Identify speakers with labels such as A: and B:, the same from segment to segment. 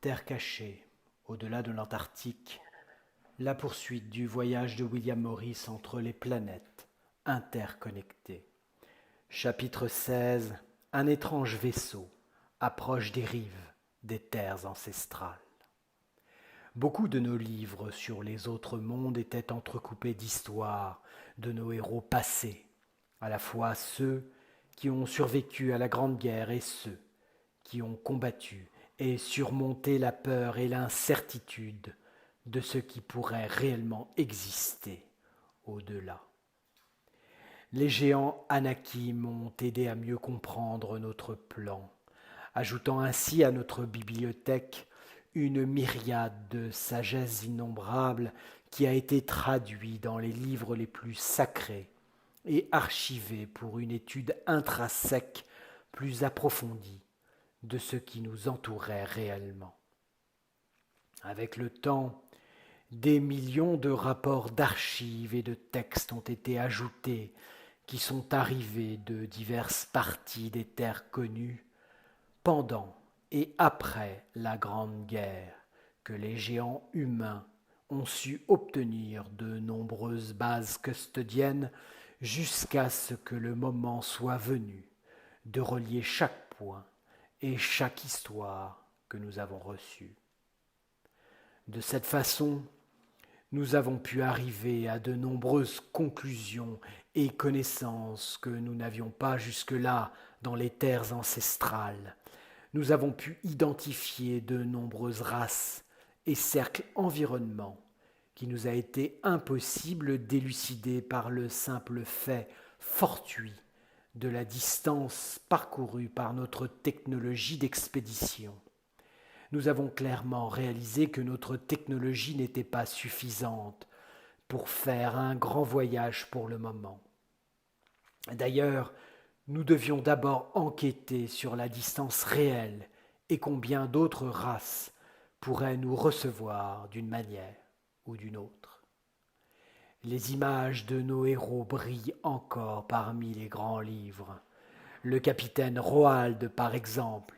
A: Terre cachée, au-delà de l'Antarctique, la poursuite du voyage de William Morris entre les planètes interconnectées. Chapitre 16. Un étrange vaisseau approche des rives des terres ancestrales. Beaucoup de nos livres sur les autres mondes étaient entrecoupés d'histoires de nos héros passés, à la fois ceux qui ont survécu à la Grande Guerre et ceux qui ont combattu et surmonté la peur et l'incertitude de ce qui pourrait réellement exister au-delà. Les géants Anakim ont aidé à mieux comprendre notre plan, ajoutant ainsi à notre bibliothèque une myriade de sagesse innombrable qui a été traduite dans les livres les plus sacrés et archivée pour une étude intrinsèque plus approfondie de ce qui nous entourait réellement. Avec le temps, des millions de rapports d'archives et de textes ont été ajoutés qui sont arrivés de diverses parties des terres connues pendant et après la Grande Guerre, que les géants humains ont su obtenir de nombreuses bases custodiennes jusqu'à ce que le moment soit venu de relier chaque point et chaque histoire que nous avons reçue. De cette façon, nous avons pu arriver à de nombreuses conclusions et connaissances que nous n'avions pas jusque-là dans les terres ancestrales. Nous avons pu identifier de nombreuses races et cercles environnements qui nous a été impossible d'élucider par le simple fait fortuit de la distance parcourue par notre technologie d'expédition. Nous avons clairement réalisé que notre technologie n'était pas suffisante pour faire un grand voyage pour le moment. D'ailleurs, nous devions d'abord enquêter sur la distance réelle et combien d'autres races pourraient nous recevoir d'une manière ou d'une autre. Les images de nos héros brillent encore parmi les grands livres. Le capitaine Roald, par exemple,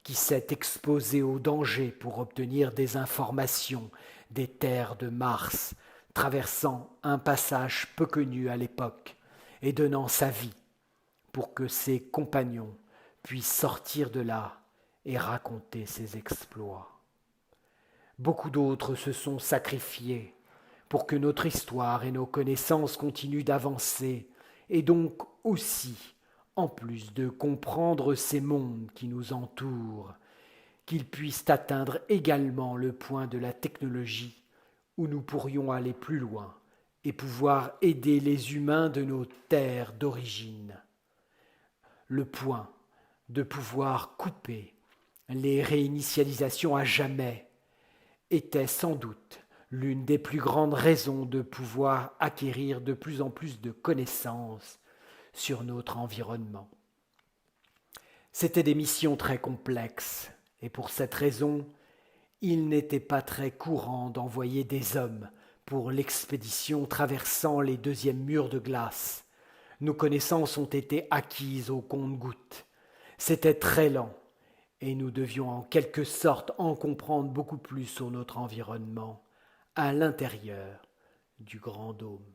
A: qui s'est exposé au danger pour obtenir des informations des terres de Mars, traversant un passage peu connu à l'époque et donnant sa vie pour que ses compagnons puissent sortir de là et raconter ses exploits. Beaucoup d'autres se sont sacrifiés pour que notre histoire et nos connaissances continuent d'avancer et donc aussi, en plus de comprendre ces mondes qui nous entourent, qu'ils puissent atteindre également le point de la technologie où nous pourrions aller plus loin et pouvoir aider les humains de nos terres d'origine. Le point de pouvoir couper les réinitialisations à jamais était sans doute l'une des plus grandes raisons de pouvoir acquérir de plus en plus de connaissances sur notre environnement. C'étaient des missions très complexes et pour cette raison, il n'était pas très courant d'envoyer des hommes pour l'expédition traversant les deuxièmes murs de glace. Nos connaissances ont été acquises au compte-gouttes. C'était très lent et nous devions en quelque sorte en comprendre beaucoup plus sur notre environnement à l'intérieur du grand dôme.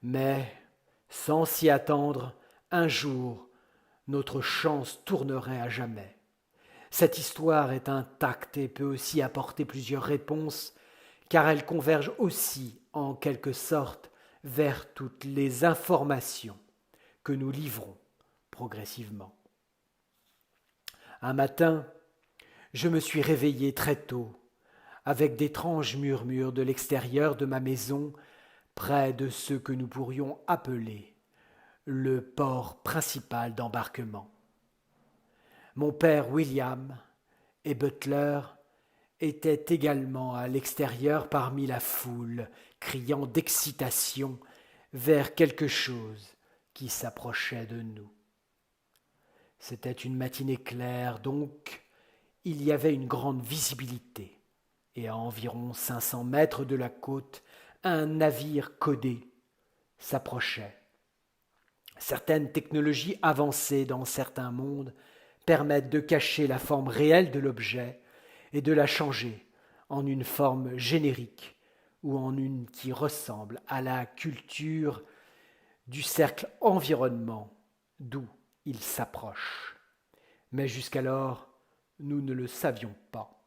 A: Mais, sans s'y attendre, un jour, notre chance tournerait à jamais. Cette histoire est intacte et peut aussi apporter plusieurs réponses, car elle converge aussi, en quelque sorte, vers toutes les informations que nous livrons progressivement. Un matin, je me suis réveillé très tôt, avec d'étranges murmures de l'extérieur de ma maison, près de ce que nous pourrions appeler le port principal d'embarquement. Mon père William et Butler étaient également à l'extérieur parmi la foule, criant d'excitation vers quelque chose qui s'approchait de nous. C'était une matinée claire, donc il y avait une grande visibilité, et à environ 500 mètres de la côte, un navire codé s'approchait. Certaines technologies avancées dans certains mondes permettent de cacher la forme réelle de l'objet, et de la changer en une forme générique ou en une qui ressemble à la culture du cercle environnement d'où il s'approche. Mais jusqu'alors, nous ne le savions pas.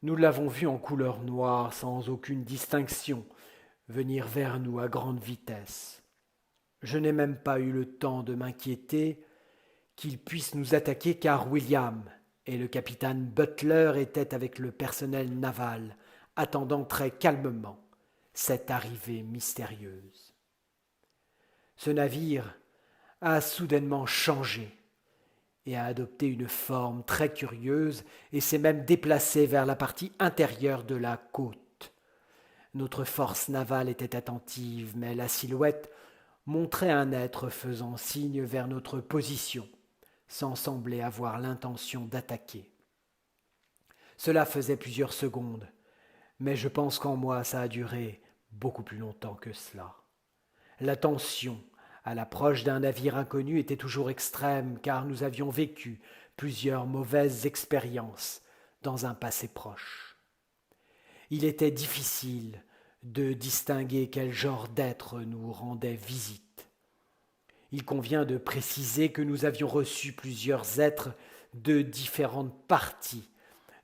A: Nous l'avons vu en couleur noire sans aucune distinction venir vers nous à grande vitesse. Je n'ai même pas eu le temps de m'inquiéter qu'il puisse nous attaquer car William et le capitaine Butler étaient avec le personnel naval, attendant très calmement cette arrivée mystérieuse. Ce navire a soudainement changé et a adopté une forme très curieuse et s'est même déplacé vers la partie intérieure de la côte. Notre force navale était attentive, mais la silhouette montrait un être faisant signe vers notre position, sans sembler avoir l'intention d'attaquer. Cela faisait plusieurs secondes, mais je pense qu'en moi ça a duré beaucoup plus longtemps que cela. La tension à l'approche d'un navire inconnu était toujours extrême car nous avions vécu plusieurs mauvaises expériences dans un passé proche. Il était difficile de distinguer quel genre d'être nous rendait visite. Il convient de préciser que nous avions reçu plusieurs êtres de différentes parties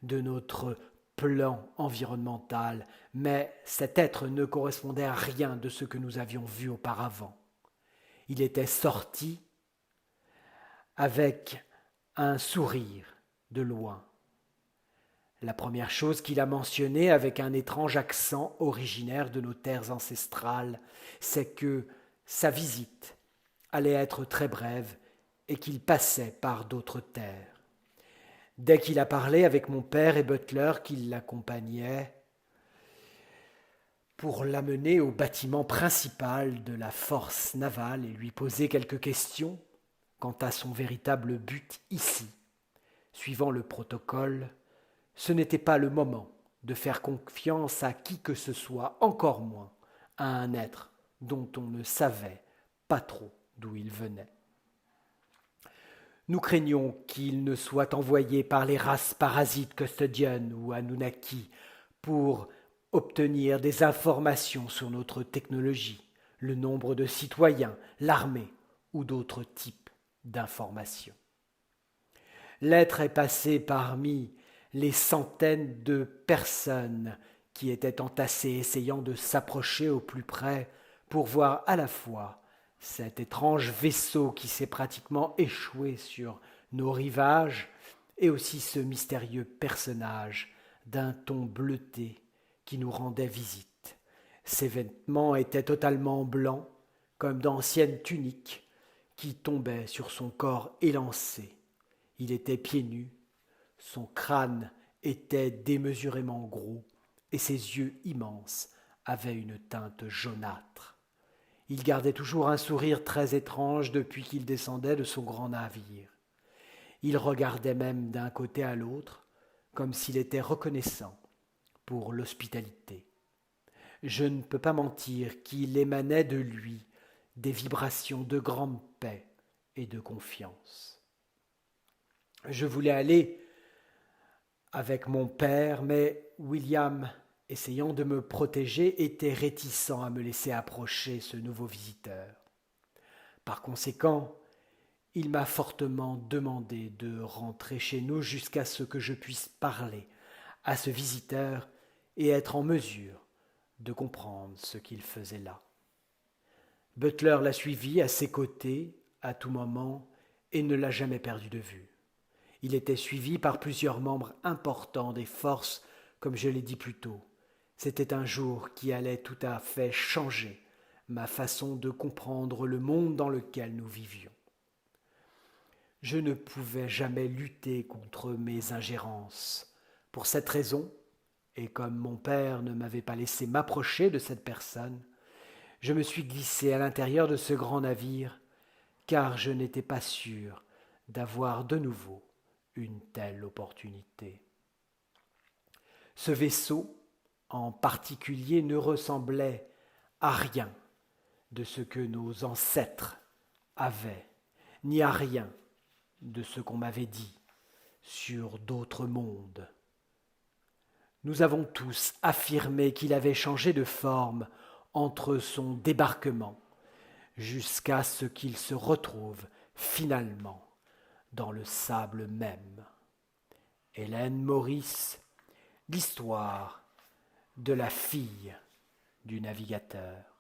A: de notre plan environnemental, mais cet être ne correspondait à rien de ce que nous avions vu auparavant. Il était sorti avec un sourire de loin. La première chose qu'il a mentionnée avec un étrange accent originaire de nos terres ancestrales, c'est que sa visite allait être très brève et qu'il passait par d'autres terres. Dès qu'il a parlé avec mon père et Butler qui l'accompagnaient, pour l'amener au bâtiment principal de la force navale et lui poser quelques questions quant à son véritable but ici. Suivant le protocole, ce n'était pas le moment de faire confiance à qui que ce soit, encore moins à un être dont on ne savait pas trop d'où il venait. Nous craignons qu'il ne soit envoyé par les races parasites Custodian ou Anunnaki pour obtenir des informations sur notre technologie, le nombre de citoyens, l'armée ou d'autres types d'informations. L'être est passé parmi les centaines de personnes qui étaient entassées essayant de s'approcher au plus près pour voir à la fois cet étrange vaisseau qui s'est pratiquement échoué sur nos rivages et aussi ce mystérieux personnage d'un ton bleuté qui nous rendait visite. Ses vêtements étaient totalement blancs, comme d'anciennes tuniques qui tombaient sur son corps élancé. Il était pieds nus, son crâne était démesurément gros et ses yeux immenses avaient une teinte jaunâtre. Il gardait toujours un sourire très étrange depuis qu'il descendait de son grand navire. Il regardait même d'un côté à l'autre, comme s'il était reconnaissant pour l'hospitalité. Je ne peux pas mentir qu'il émanait de lui des vibrations de grande paix et de confiance. Je voulais aller avec mon père, mais William, essayant de me protéger, était réticent à me laisser approcher ce nouveau visiteur. Par conséquent, il m'a fortement demandé de rentrer chez nous jusqu'à ce que je puisse parler à ce visiteur et être en mesure de comprendre ce qu'il faisait là. Butler l'a suivi à ses côtés à tout moment et ne l'a jamais perdu de vue. Il était suivi par plusieurs membres importants des forces, comme je l'ai dit plus tôt. C'était un jour qui allait tout à fait changer ma façon de comprendre le monde dans lequel nous vivions. Je ne pouvais jamais lutter contre mes ingérences. Pour cette raison, et comme mon père ne m'avait pas laissé m'approcher de cette personne, je me suis glissé à l'intérieur de ce grand navire, car je n'étais pas sûr d'avoir de nouveau une telle opportunité. Ce vaisseau, en particulier, ne ressemblait à rien de ce que nos ancêtres avaient, ni à rien de ce qu'on m'avait dit sur d'autres mondes. Nous avons tous affirmé qu'il avait changé de forme entre son débarquement jusqu'à ce qu'il se retrouve finalement dans le sable même. Hélène Maurice, l'histoire de la fille du navigateur.